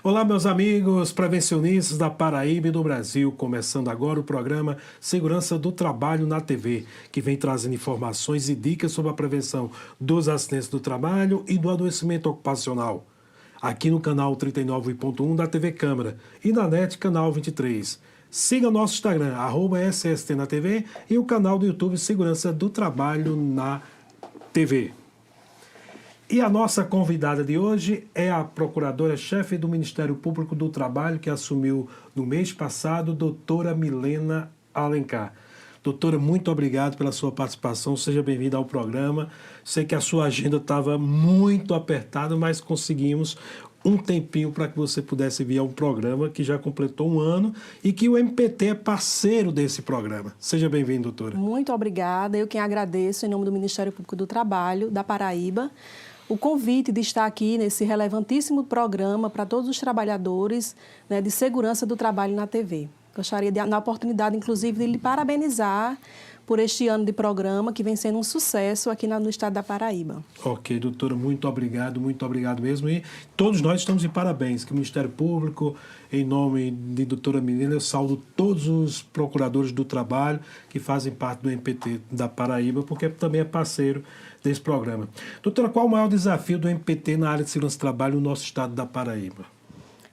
Olá, meus amigos prevencionistas da Paraíba e do Brasil. Começando agora o programa Segurança do Trabalho na TV, que vem trazendo informações e dicas sobre a prevenção dos acidentes do trabalho e do adoecimento ocupacional. Aqui no canal 39.1 da TV Câmara e na NET canal 23. Siga nosso Instagram, @SST na TV, e o canal do YouTube Segurança do Trabalho na TV. E a nossa convidada de hoje é a procuradora-chefe do Ministério Público do Trabalho, que assumiu no mês passado, doutora Milena Alencar. Doutora, muito obrigado pela sua participação, seja bem-vinda ao programa. Sei que a sua agenda estava muito apertada, mas conseguimos um tempinho para que você pudesse vir ao programa, que já completou um ano e que o MPT é parceiro desse programa. Seja bem-vindo, doutora. Muito obrigada. Eu quem agradeço, em nome do Ministério Público do Trabalho da Paraíba, o convite de estar aqui nesse relevantíssimo programa para todos os trabalhadores, né, de segurança do trabalho na TV. Gostaria, na oportunidade, inclusive, de lhe parabenizar por este ano de programa, que vem sendo um sucesso aqui no estado da Paraíba. Ok, doutora, muito obrigado mesmo. E todos nós estamos de parabéns, que o Ministério Público, em nome de doutora Milena, eu saúdo todos os procuradores do trabalho que fazem parte do MPT da Paraíba, porque também é parceiro desse programa. Doutora, qual o maior desafio do MPT na área de segurança do trabalho no nosso estado da Paraíba?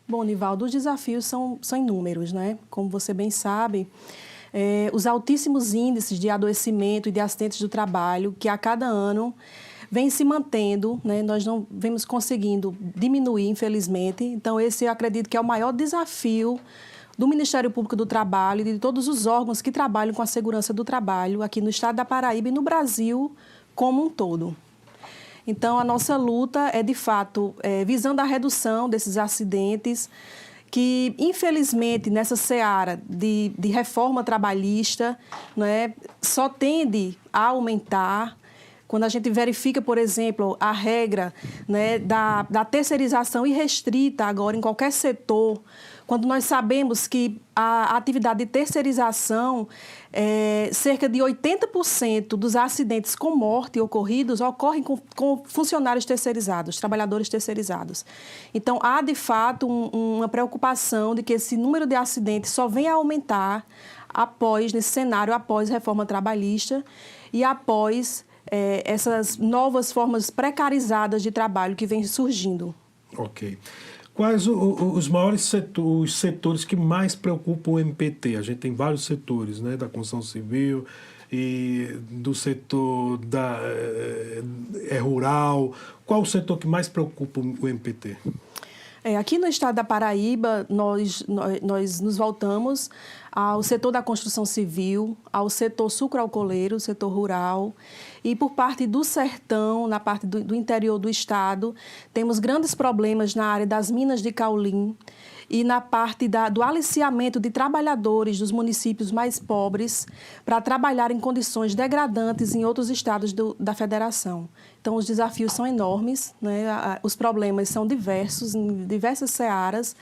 Bom, Nivaldo, os desafios são inúmeros, né? Como você bem sabe, os altíssimos índices de adoecimento e de acidentes do trabalho, que a cada ano vem se mantendo, né? Nós não vemos conseguindo diminuir, infelizmente. Então, esse eu acredito que é o maior desafio do Ministério Público do Trabalho e de todos os órgãos que trabalham com a segurança do trabalho aqui no estado da Paraíba e no Brasil como um todo. Então, a nossa luta é, de fato, visando a redução desses acidentes, que, infelizmente, nessa seara de reforma trabalhista, né, só tende a aumentar. Quando a gente verifica, por exemplo, a regra, né, da terceirização irrestrita agora em qualquer setor, quando nós sabemos que a atividade de terceirização, cerca de 80% dos acidentes com morte ocorridos ocorrem com funcionários terceirizados, trabalhadores terceirizados. Então, há, de fato, uma preocupação de que esse número de acidentes só venha a aumentar nesse cenário, após a reforma trabalhista e após essas novas formas precarizadas de trabalho que vêm surgindo. Ok. Quais os maiores setores que mais preocupam o MPT? A gente tem vários setores, né, da construção civil e do setor rural. Qual o setor que mais preocupa o MPT? Aqui no estado da Paraíba, nós nos voltamos ao setor da construção civil, ao setor sucroalcooleiro, setor rural, e por parte do sertão, na parte do interior do estado, temos grandes problemas na área das minas de caulim e na parte do aliciamento de trabalhadores dos municípios mais pobres para trabalhar em condições degradantes em outros estados da federação. Então, os desafios são enormes, né? Os problemas são diversos, em diversas searas,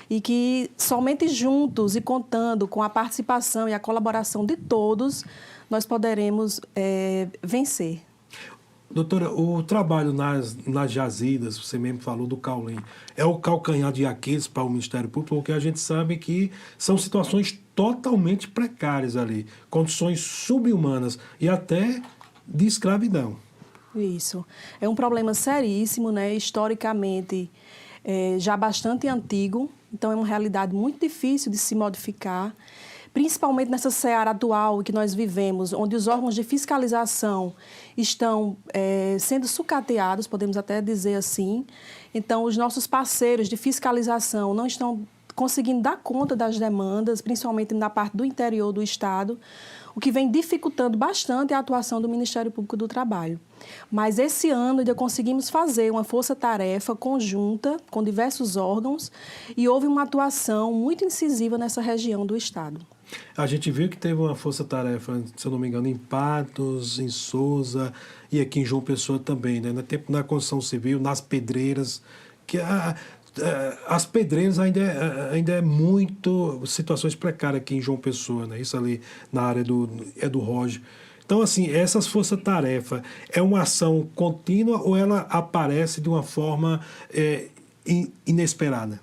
e que somente juntos e contando com a participação e a colaboração de todos, nós poderemos vencer. Doutora, o trabalho nas jazidas, você mesmo falou do caulim, é o calcanhar de Aquiles para o Ministério Público, porque a gente sabe que são situações totalmente precárias ali, condições subhumanas e até de escravidão. Isso. É um problema seríssimo, né? Historicamente, já bastante antigo, então é uma realidade muito difícil de se modificar, principalmente nessa seara atual que nós vivemos, onde os órgãos de fiscalização estão sendo sucateados, podemos até dizer assim. Então, os nossos parceiros de fiscalização não estão conseguindo dar conta das demandas, principalmente na parte do interior do estado, o que vem dificultando bastante a atuação do Ministério Público do Trabalho. Mas esse ano ainda conseguimos fazer uma força-tarefa conjunta com diversos órgãos e houve uma atuação muito incisiva nessa região do estado. A gente viu que teve uma força-tarefa, se eu não me engano, em Patos, em Sousa e aqui em João Pessoa também, né? Na construção civil, nas pedreiras, que as pedreiras ainda é muito situações precárias aqui em João Pessoa, né? Isso ali na área do Roge. Então, assim, essas forças-tarefa é uma ação contínua ou ela aparece de uma forma inesperada?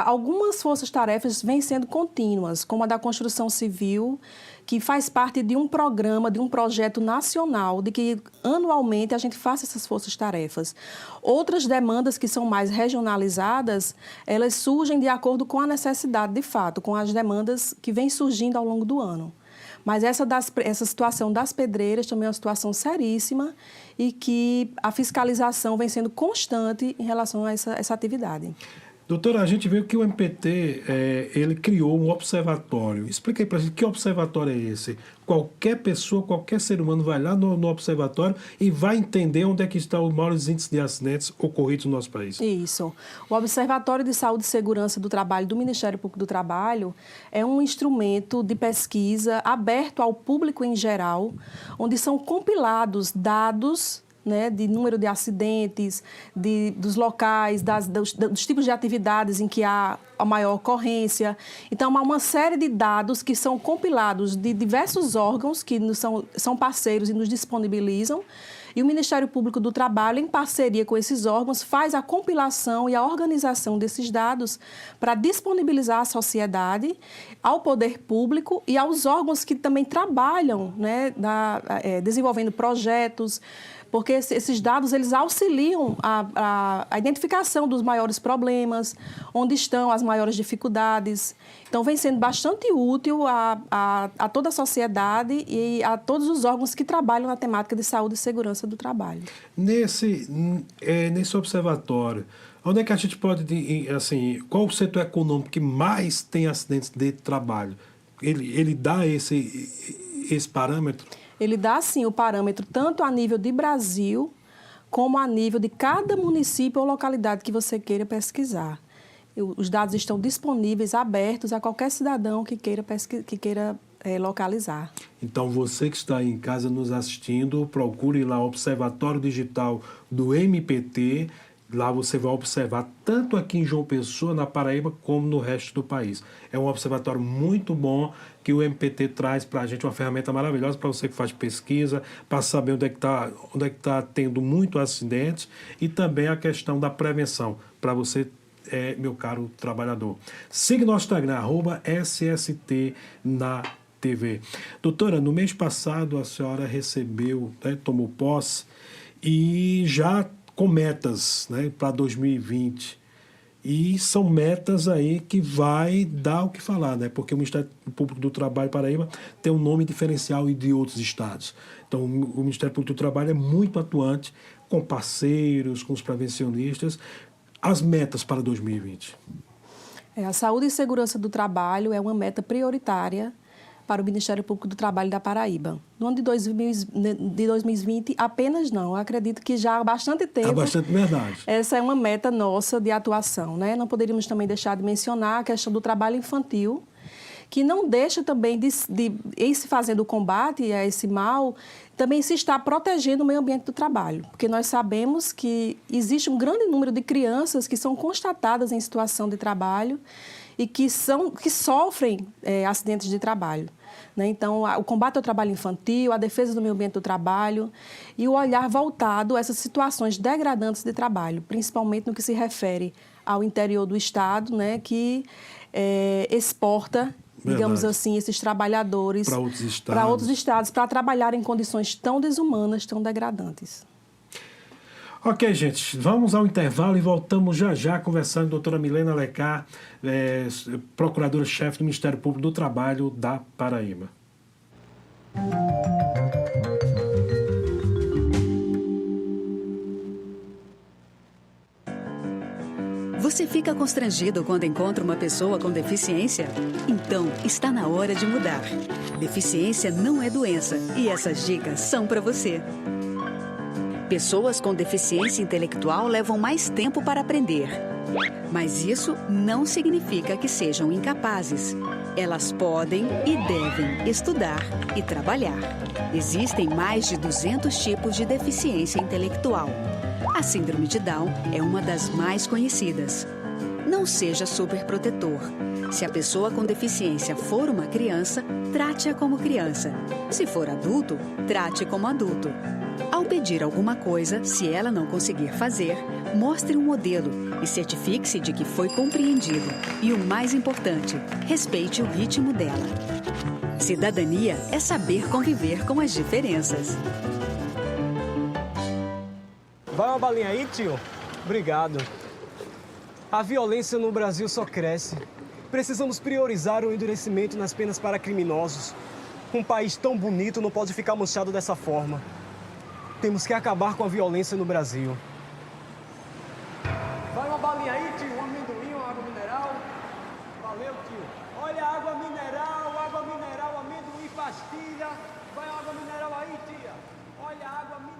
Algumas forças-tarefas vêm sendo contínuas, como a da construção civil, que faz parte de um programa, de um projeto nacional, de que anualmente a gente faça essas forças-tarefas. Outras demandas que são mais regionalizadas, elas surgem de acordo com a necessidade, de fato, com as demandas que vêm surgindo ao longo do ano. Mas essa situação das pedreiras também é uma situação seríssima e que a fiscalização vem sendo constante em relação a essa atividade. Doutora, a gente viu que o MPT, ele criou um observatório. Explica aí para a gente que observatório é esse. Qualquer pessoa, qualquer ser humano vai lá no observatório e vai entender onde é que estão os maiores índices de acidentes ocorridos no nosso país. Isso. O Observatório de Saúde e Segurança do Trabalho do Ministério Público do Trabalho é um instrumento de pesquisa aberto ao público em geral, onde são compilados dados, né, de número de acidentes, dos locais, dos tipos de atividades em que há a maior ocorrência. Então, há uma série de dados que são compilados de diversos órgãos que são parceiros e nos disponibilizam. E o Ministério Público do Trabalho, em parceria com esses órgãos, faz a compilação e a organização desses dados para disponibilizar à sociedade, ao poder público e aos órgãos que também trabalham, né, desenvolvendo projetos, porque esses dados eles auxiliam a identificação dos maiores problemas, onde estão as maiores dificuldades. Então, vem sendo bastante útil a toda a sociedade e a todos os órgãos que trabalham na temática de saúde e segurança do trabalho. Nesse observatório, onde é que a gente pode, assim, qual o setor econômico que mais tem acidentes de trabalho? Ele dá esse parâmetro? Ele dá, sim, o parâmetro tanto a nível de Brasil, como a nível de cada município ou localidade que você queira pesquisar. Os dados estão disponíveis, abertos a qualquer cidadão que queira localizar. Então, você que está aí em casa nos assistindo, procure lá o Observatório Digital do MPT. Lá você vai observar tanto aqui em João Pessoa, na Paraíba, como no resto do país. É um observatório muito bom que o MPT traz para a gente, uma ferramenta maravilhosa para você que faz pesquisa, para saber onde é que está tendo muito acidentes e também a questão da prevenção, para você, meu caro trabalhador. Siga nosso Instagram, @SST na TV. Doutora, no mês passado a senhora recebeu, tomou posse e já com metas, né, para 2020. E são metas aí que vai dar o que falar, né? Porque o Ministério Público do Trabalho Paraíba tem um nome diferencial de outros estados. Então, o Ministério Público do Trabalho é muito atuante com parceiros, com os prevencionistas. As metas para 2020. A saúde e segurança do trabalho é uma meta prioritária para o Ministério Público do Trabalho da Paraíba. No ano de 2020, apenas não. Eu acredito que já há bastante tempo... É bastante verdade. Essa é uma meta nossa de atuação, né? Não poderíamos também deixar de mencionar a questão do trabalho infantil, que não deixa também, em se fazendo o combate a esse mal, também se está protegendo o meio ambiente do trabalho. Porque nós sabemos que existe um grande número de crianças que são constatadas em situação de trabalho e que sofrem acidentes de trabalho. Né? Então, o combate ao trabalho infantil, a defesa do meio ambiente do trabalho e o olhar voltado a essas situações degradantes de trabalho, principalmente no que se refere ao interior do Estado, né, que exporta, digamos assim, esses trabalhadores para outros estados, para trabalhar em condições tão desumanas, tão degradantes. Ok, gente, vamos ao intervalo e voltamos já conversando com a doutora Milena Aleccar, procuradora-chefe do Ministério Público do Trabalho da Paraíba. Você fica constrangido quando encontra uma pessoa com deficiência? Então, está na hora de mudar. Deficiência não é doença e essas dicas são para você. Pessoas com deficiência intelectual levam mais tempo para aprender. Mas isso não significa que sejam incapazes. Elas podem e devem estudar e trabalhar. Existem mais de 200 tipos de deficiência intelectual. A síndrome de Down é uma das mais conhecidas. Não seja superprotetor. Se a pessoa com deficiência for uma criança, trate-a como criança. Se for adulto, trate como adulto. Ao pedir alguma coisa, se ela não conseguir fazer, mostre um modelo e certifique-se de que foi compreendido. E o mais importante, respeite o ritmo dela. Cidadania é saber conviver com as diferenças. Vai uma balinha aí, tio? Obrigado. A violência no Brasil só cresce. Precisamos priorizar o endurecimento nas penas para criminosos. Um país tão bonito não pode ficar manchado dessa forma. Temos que acabar com a violência no Brasil. Vai uma balinha aí, tio? Um amendoim, uma água mineral? Valeu, tio. Olha a água mineral, amendoim, pastilha. Vai a água mineral aí, tia. Olha a água mineral.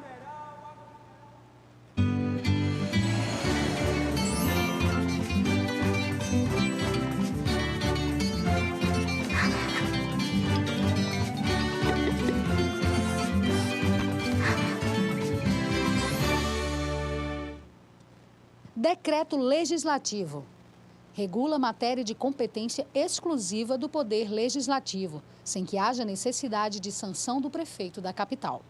Decreto legislativo. Regula matéria de competência exclusiva do Poder Legislativo, sem que haja necessidade de sanção do prefeito da capital.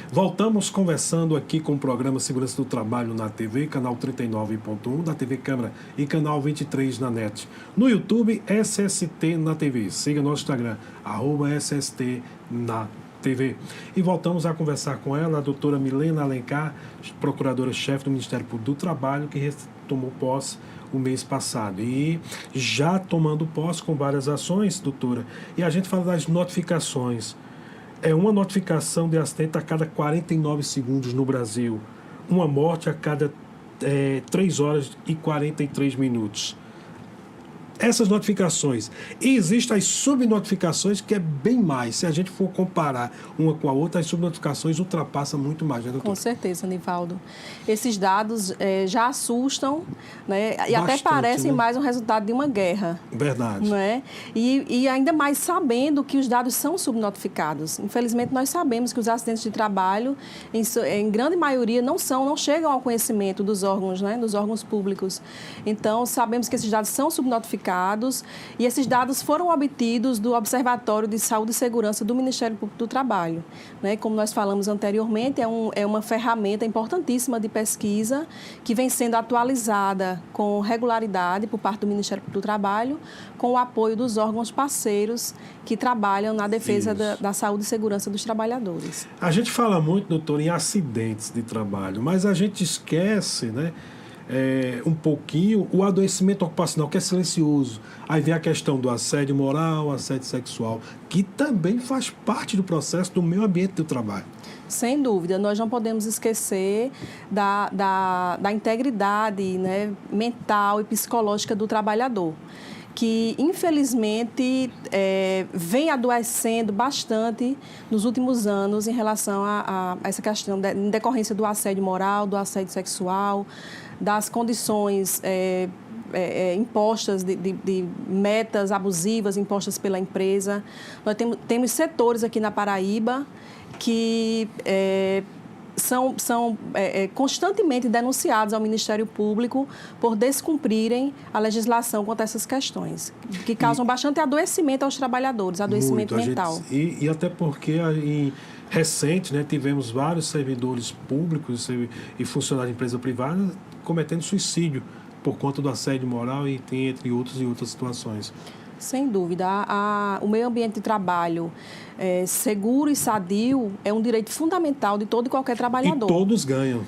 Voltamos conversando aqui com o programa Segurança do Trabalho na TV, canal 39.1 da TV Câmara e canal 23 na NET. No YouTube, SST na TV. Siga nosso Instagram, @SST na TV. E voltamos a conversar com ela, a doutora Milena Alencar, procuradora-chefe do Ministério Público do Trabalho, que tomou posse o mês passado. E já tomando posse com várias ações, doutora, e a gente fala das notificações. É uma notificação de acidente a cada 49 segundos no Brasil. Uma morte a cada 3 horas e 43 minutos. Essas notificações. E existem as subnotificações, que é bem mais. Se a gente for comparar uma com a outra, as subnotificações ultrapassam muito mais, né, doutor? Com certeza, Nivaldo. Esses dados já assustam, né? E Bastante, até parecem, né, mais um resultado de uma guerra. Verdade. Né? E ainda mais sabendo que os dados são subnotificados. Infelizmente, nós sabemos que os acidentes de trabalho, em grande maioria, não chegam ao conhecimento dos órgãos, né? Dos órgãos públicos. Então, sabemos que esses dados são subnotificados e esses dados foram obtidos do Observatório de Saúde e Segurança do Ministério Público do Trabalho. Né? Como nós falamos anteriormente, é uma ferramenta importantíssima de pesquisa que vem sendo atualizada com regularidade por parte do Ministério Público do Trabalho, com o apoio dos órgãos parceiros que trabalham na defesa da saúde e segurança dos trabalhadores. A gente fala muito, doutor, em acidentes de trabalho, mas a gente esquece, né, um pouquinho o adoecimento ocupacional, que é silencioso. Aí vem a questão do assédio moral, assédio sexual, que também faz parte do processo do meio ambiente do trabalho. Sem dúvida, nós não podemos esquecer da integridade, né, mental e psicológica do trabalhador, que infelizmente vem adoecendo bastante nos últimos anos em relação a essa questão, em decorrência do assédio moral, do assédio sexual, das condições impostas, de metas abusivas impostas pela empresa. Nós temos setores aqui na Paraíba que são constantemente denunciados ao Ministério Público por descumprirem a legislação quanto a essas questões, que causam bastante adoecimento aos trabalhadores, adoecimento mental. E até porque recente, né, tivemos vários servidores públicos e funcionários de empresa privada cometendo suicídio por conta do assédio moral e entre outras situações. Sem dúvida. O meio ambiente de trabalho seguro e sadio é um direito fundamental de todo e qualquer trabalhador. E todos ganham.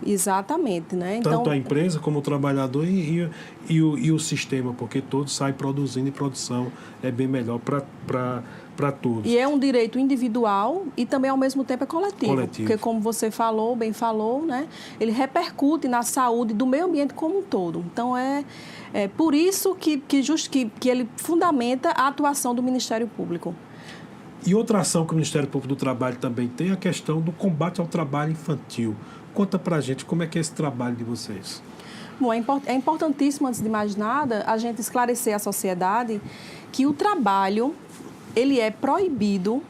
Exatamente, né? Tanto a empresa como o trabalhador e o sistema, porque todos saem produzindo e produção é bem melhor para todos. E é um direito individual e também, ao mesmo tempo, é coletivo. Porque, como você bem falou, né? Ele repercute na saúde do meio ambiente como um todo. Então, é por isso que ele fundamenta a atuação do Ministério Público. E outra ação que o Ministério Público do Trabalho também tem é a questão do combate ao trabalho infantil. Conta pra gente como é que é esse trabalho de vocês. Bom, é importantíssimo, antes de mais nada, a gente esclarecer à sociedade que o trabalho, ele é proibido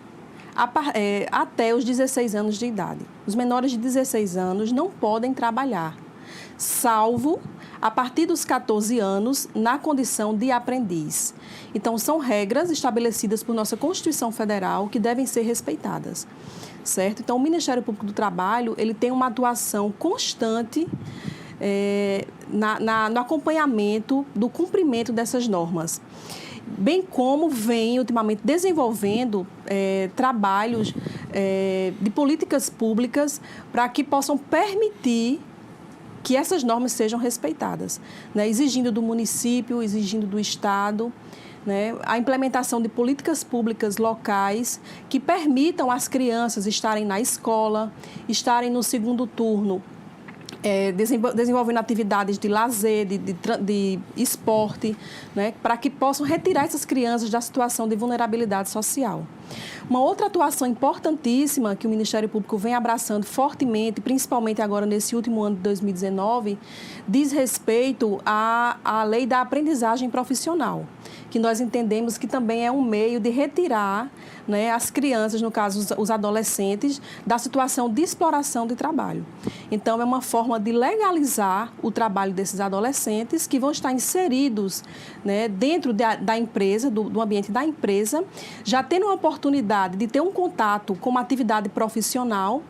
até os 16 anos de idade. Os menores de 16 anos não podem trabalhar, salvo a partir dos 14 anos, na condição de aprendiz. Então, são regras estabelecidas por nossa Constituição Federal que devem ser respeitadas, certo? Então, o Ministério Público do Trabalho, ele tem uma atuação constante no acompanhamento do cumprimento dessas normas, bem como vem ultimamente desenvolvendo trabalhos de políticas públicas para que possam permitir que essas normas sejam respeitadas, né? Exigindo do município, exigindo do Estado, né? A implementação de políticas públicas locais que permitam às crianças estarem na escola, estarem no segundo turno, desenvolvendo atividades de lazer, de esporte, né, para que possam retirar essas crianças da situação de vulnerabilidade social. Uma outra atuação importantíssima que o Ministério Público vem abraçando fortemente, principalmente agora nesse último ano de 2019, diz respeito à lei da aprendizagem profissional, que nós entendemos que também é um meio de retirar, né, as crianças, no caso os adolescentes, da situação de exploração de trabalho. Então, é uma forma de legalizar o trabalho desses adolescentes que vão estar inseridos, né, dentro da empresa, do ambiente da empresa, já tendo uma oportunidade de ter um contato com uma atividade profissional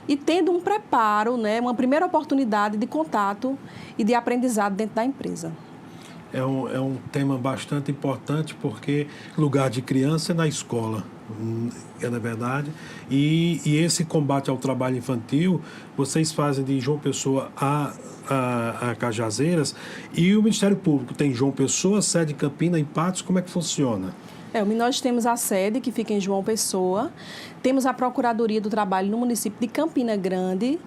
e tendo um preparo, né, uma primeira oportunidade de contato e de aprendizado dentro da empresa. É um tema bastante importante porque lugar de criança é na escola, na verdade. E esse combate ao trabalho infantil, vocês fazem de João Pessoa a Cajazeiras, e o Ministério Público tem João Pessoa, sede em Campina, em Patos, como é que funciona? Nós temos a sede, que fica em João Pessoa, temos a Procuradoria do Trabalho no município de Campina Grande,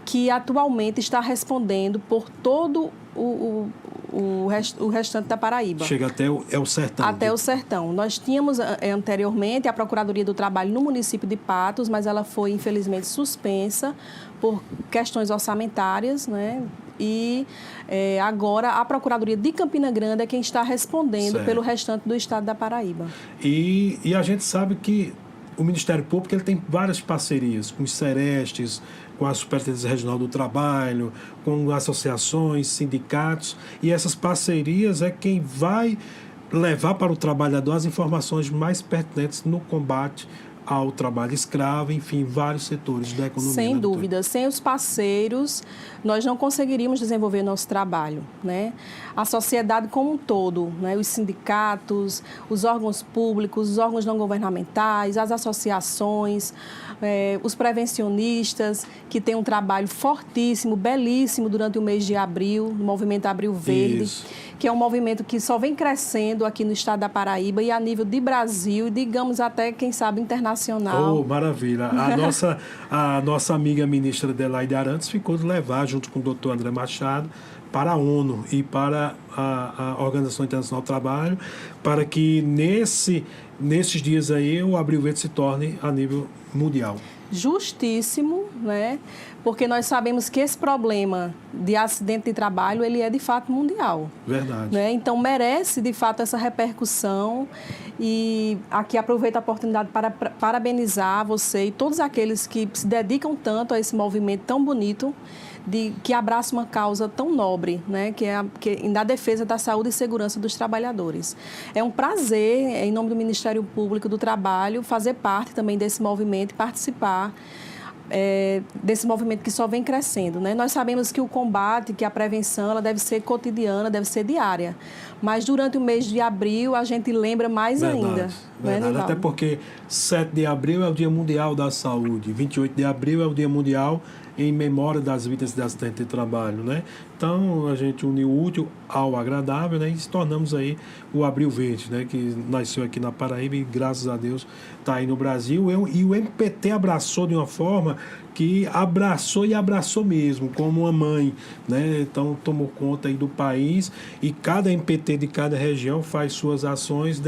que atualmente está respondendo por todo o restante da Paraíba. Chega até o sertão. Até o sertão. Nós tínhamos anteriormente a Procuradoria do Trabalho no município de Patos, mas ela foi infelizmente suspensa por questões orçamentárias, né? E agora a Procuradoria de Campina Grande é quem está respondendo pelo restante do estado da Paraíba. E a gente sabe que o Ministério Público ele tem várias parcerias com os Serestes, com a Superintendência Regional do Trabalho, com associações, sindicatos, e essas parcerias é quem vai levar para o trabalhador as informações mais pertinentes no combate ao trabalho escravo, enfim, vários setores da economia. Sem dúvida. Sem os parceiros, nós não conseguiríamos desenvolver nosso trabalho, né? A sociedade como um todo, né? Os sindicatos, os órgãos públicos, os órgãos não governamentais, as associações, os prevencionistas, que têm um trabalho fortíssimo, belíssimo durante o mês de abril, o movimento Abril Verde. Isso. Que é um movimento que só vem crescendo aqui no estado da Paraíba e a nível de Brasil, digamos até, quem sabe, internacional. Oh, maravilha. A nossa amiga ministra Adelaide Arantes ficou de levar, junto com o doutor André Machado, para a ONU e para a Organização Internacional do Trabalho, para que nesses dias aí o Abril Verde se torne a nível mundial. Justíssimo, né? Porque nós sabemos que esse problema de acidente de trabalho, ele é de fato mundial. Verdade. Né? Então, merece de fato essa repercussão e aqui aproveito a oportunidade para parabenizar você e todos aqueles que se dedicam tanto a esse movimento tão bonito, que abraça uma causa tão nobre, né? que é na defesa da saúde e segurança dos trabalhadores. É um prazer, em nome do Ministério Público do Trabalho, fazer parte também desse movimento e participar desse movimento que só vem crescendo, né? Nós sabemos que o combate, que a prevenção, ela deve ser cotidiana, deve ser diária. Mas durante o mês de abril, a gente lembra mais ainda. Verdade. Né, até porque 7 de abril é o Dia Mundial da Saúde, 28 de abril é o Dia Mundial em memória das vítimas de acidente de trabalho, né? Então, a gente uniu o útil ao agradável, né? E se tornamos aí o Abril Verde, né? Que nasceu aqui na Paraíba e, graças a Deus, está aí no Brasil. E o MPT abraçou de uma forma que abraçou mesmo, como uma mãe, né? Então, tomou conta aí do país e cada MPT de cada região faz suas ações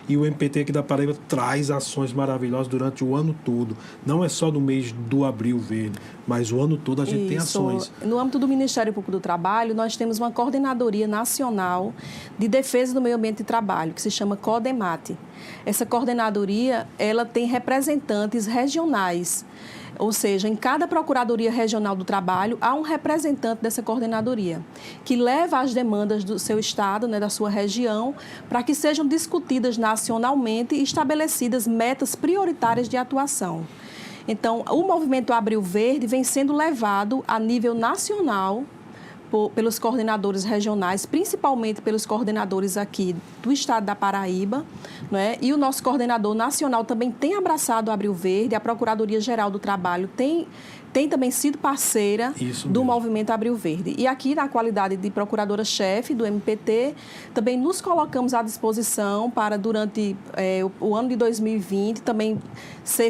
e o MPT aqui da Paraíba traz ações maravilhosas durante o ano todo. Não é só no mês do Abril Verde, mas o ano todo a gente tem ações. No âmbito do Ministério Público do Trabalho, nós temos uma Coordenadoria Nacional de Defesa do Meio Ambiente de Trabalho, que se chama CODEMAT. Essa coordenadoria, ela tem representantes regionais, ou seja, em cada Procuradoria Regional do Trabalho, há um representante dessa coordenadoria, que leva as demandas do seu estado, da sua região, para que sejam discutidas nacionalmente e estabelecidas metas prioritárias de atuação. Então, o movimento Abril Verde vem sendo levado a nível nacional pelos coordenadores regionais, principalmente pelos coordenadores aqui do estado da Paraíba, e o nosso coordenador nacional também tem abraçado o Abril Verde, a Procuradoria-Geral do Trabalho tem também sido parceira do movimento Abril Verde. E aqui, na qualidade de procuradora-chefe do MPT, também nos colocamos à disposição para, durante o ano de 2020, também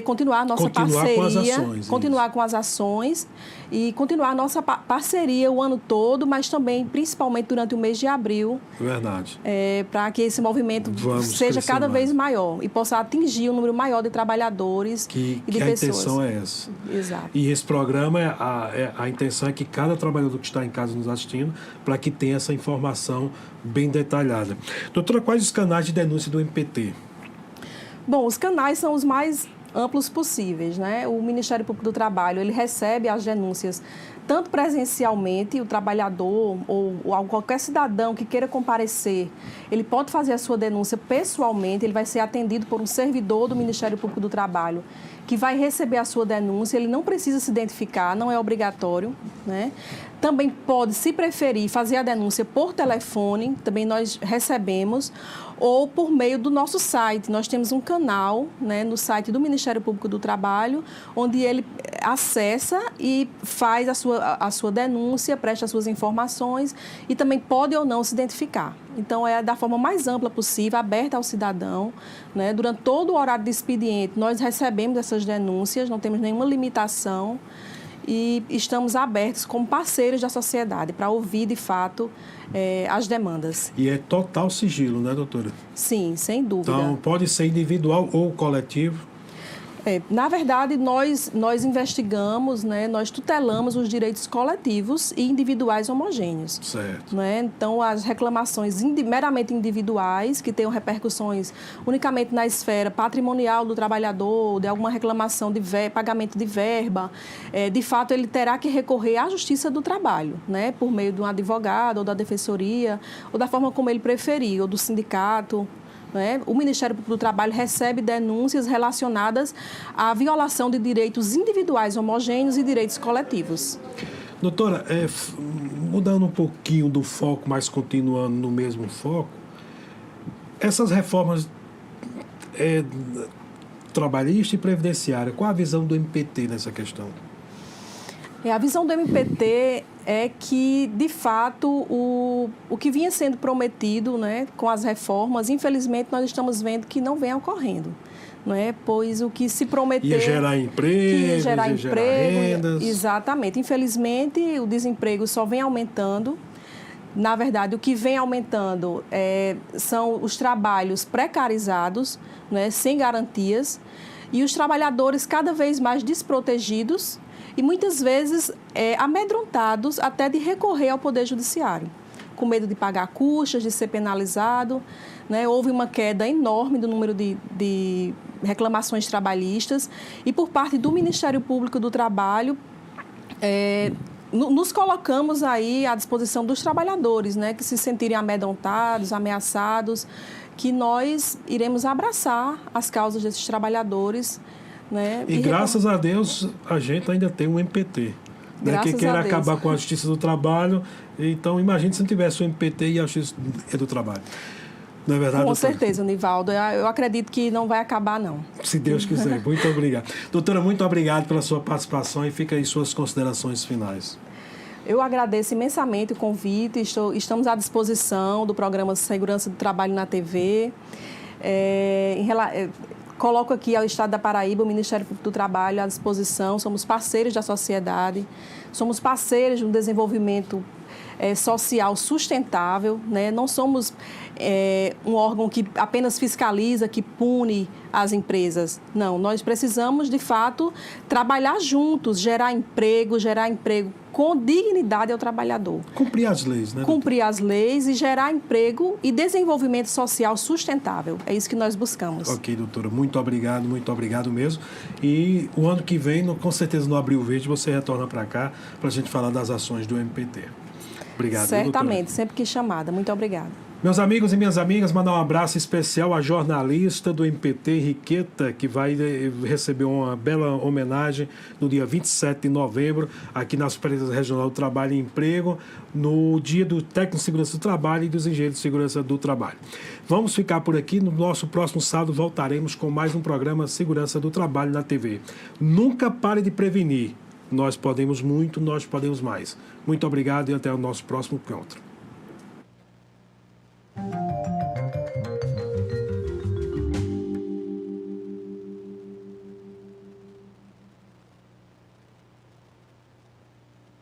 continuar a nossa parceria, continuar com as ações e continuar a nossa parceria o ano todo, mas também, principalmente, durante o mês de abril. Verdade. Para que esse movimento seja cada vez maior e possa atingir um número maior de trabalhadores e de pessoas. A intenção é essa. Exato. E esse programa, a intenção é que cada trabalhador que está em casa nos assistindo, para que tenha essa informação bem detalhada. Doutora, quais os canais de denúncia do MPT? Bom, os canais são os mais amplos possíveis, O Ministério Público do Trabalho, ele recebe as denúncias tanto presencialmente, o trabalhador ou qualquer cidadão que queira comparecer, ele pode fazer a sua denúncia pessoalmente, ele vai ser atendido por um servidor do Ministério Público do Trabalho, que vai receber a sua denúncia, ele não precisa se identificar, não é obrigatório, Também pode, se preferir, fazer a denúncia por telefone, também nós recebemos, ou por meio do nosso site. Nós temos um canal, no site do Ministério Público do Trabalho, onde ele acessa e faz a sua denúncia, presta as suas informações e também pode ou não se identificar. Então, é da forma mais ampla possível, aberta ao cidadão. Durante todo o horário de expediente, nós recebemos essas denúncias, não temos nenhuma limitação e estamos abertos como parceiros da sociedade para ouvir, de fato, as demandas. E é total sigilo, né, doutora? Sim, sem dúvida. Então, pode ser individual ou coletivo? Na verdade, nós investigamos, nós tutelamos os direitos coletivos e individuais homogêneos. Certo. Então, as reclamações meramente individuais, que tenham repercussões unicamente na esfera patrimonial do trabalhador, de alguma reclamação de pagamento de verba, de fato, ele terá que recorrer à Justiça do Trabalho, por meio de um advogado ou da defensoria, ou da forma como ele preferir, ou do sindicato. O Ministério Público do Trabalho recebe denúncias relacionadas à violação de direitos individuais homogêneos e direitos coletivos. Doutora, mudando um pouquinho do foco, mas continuando no mesmo foco, essas reformas trabalhista e previdenciária, qual a visão do MPT nessa questão? A visão do MPT é que, de fato, o que vinha sendo prometido com as reformas, infelizmente, nós estamos vendo que não vem ocorrendo. Pois o que se prometeu... Ia gerar emprego, ia gerar rendas. Exatamente. Infelizmente, o desemprego só vem aumentando. Na verdade, o que vem aumentando são os trabalhos precarizados, sem garantias, e os trabalhadores cada vez mais desprotegidos e muitas vezes amedrontados até de recorrer ao Poder Judiciário, com medo de pagar custas, de ser penalizado. Houve uma queda enorme do número de reclamações trabalhistas e, por parte do Ministério Público do Trabalho, nos colocamos aí à disposição dos trabalhadores, que se sentirem amedrontados, ameaçados, que nós iremos abraçar as causas desses trabalhadores. E graças a Deus, a gente ainda tem um MPT, que quer acabar com a Justiça do Trabalho. Então, imagine se não tivesse o MPT e a Justiça do Trabalho. Não é verdade, Com doutora? certeza, Nivaldo. Eu acredito que não vai acabar, não. Se Deus quiser. Muito obrigado. Doutora, muito obrigado pela sua participação e fica aí suas considerações finais. Eu agradeço imensamente o convite. Estamos à disposição do programa Segurança do Trabalho na TV. Coloco aqui ao Estado da Paraíba, o Ministério Público do Trabalho à disposição. Somos parceiros da sociedade, somos parceiros no desenvolvimento social sustentável, né? Não somos um órgão que apenas fiscaliza, que pune as empresas. Não, nós precisamos, de fato, trabalhar juntos, gerar emprego com dignidade ao trabalhador. Cumprir as leis, né? Cumprir as leis e gerar emprego e desenvolvimento social sustentável. É isso que nós buscamos. Ok, doutora. Muito obrigado mesmo. E o ano que vem, com certeza no Abril Verde, você retorna para cá para a gente falar das ações do MPT. Obrigado, certamente, doutora. sempre que chamada. Muito obrigada. Meus amigos e minhas amigas, mandar um abraço especial à jornalista do MPT, Henriqueta, que vai receber uma bela homenagem no dia 27 de novembro, aqui na Superintendência Regional do Trabalho e Emprego, no dia do Técnico de Segurança do Trabalho e dos Engenheiros de Segurança do Trabalho. Vamos ficar por aqui. No nosso próximo sábado voltaremos com mais um programa Segurança do Trabalho na TV. Nunca pare de prevenir. Nós podemos muito, nós podemos mais. Muito obrigado e até o nosso próximo encontro.